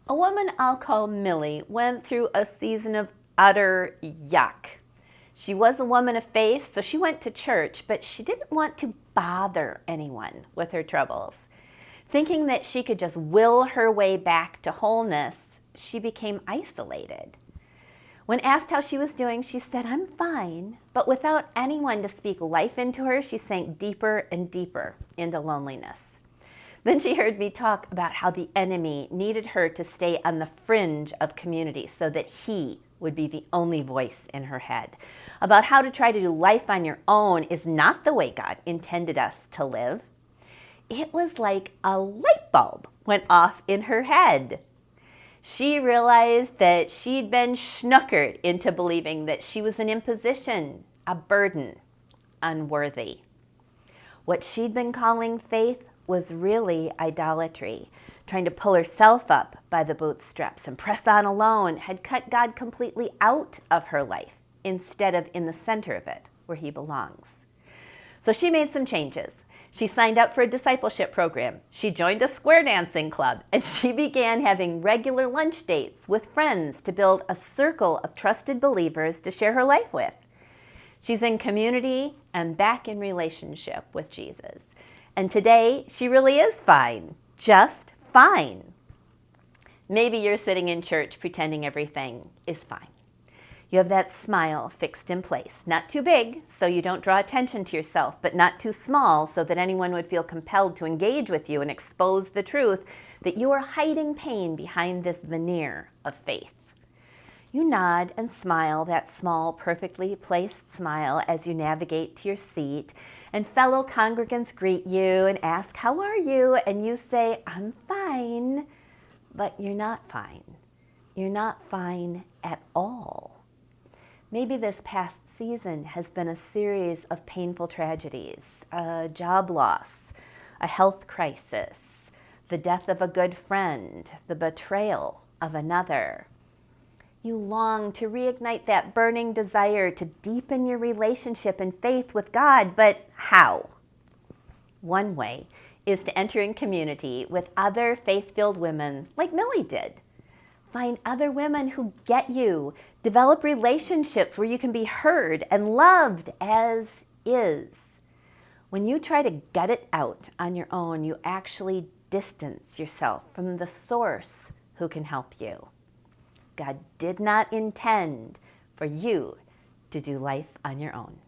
A woman I'll call Millie went through a season of utter yuck. She was a woman of faith, so she went to church, but she didn't want to bother anyone with her troubles. Thinking that she could just will her way back to wholeness, she became isolated. When asked how she was doing, she said, "I'm fine," but without anyone to speak life into her, she sank deeper and deeper into loneliness. Then she heard me talk about how the enemy needed her to stay on the fringe of community so that he would be the only voice in her head. About how to try to do life on your own is not the way God intended us to live. It was like a light bulb went off in her head. She realized that she'd been snookered into believing that she was an imposition, a burden, unworthy. What she'd been calling faith was really idolatry. Trying to pull herself up by the bootstraps and press on alone had cut God completely out of her life instead of in the center of it where he belongs. So she made some changes. She signed up for a discipleship program. She joined a square dancing club, and she began having regular lunch dates with friends to build a circle of trusted believers to share her life with. She's in community and back in relationship with Jesus. And today, she really is fine, just fine. Maybe you're sitting in church pretending everything is fine. You have that smile fixed in place, not too big so you don't draw attention to yourself, but not too small so that anyone would feel compelled to engage with you and expose the truth that you are hiding pain behind this veneer of faith. You nod and smile, that small, perfectly placed smile as you navigate to your seat, and fellow congregants greet you and ask, "How are you?" And you say, "I'm fine," but you're not fine. You're not fine at all. Maybe this past season has been a series of painful tragedies, a job loss, a health crisis, the death of a good friend, the betrayal of another. You long to reignite that burning desire to deepen your relationship and faith with God, but how? One way is to enter in community with other faith-filled women like Millie did. Find other women who get you. Develop relationships where you can be heard and loved as is. When you try to gut it out on your own, you actually distance yourself from the source who can help you. God did not intend for you to do life on your own.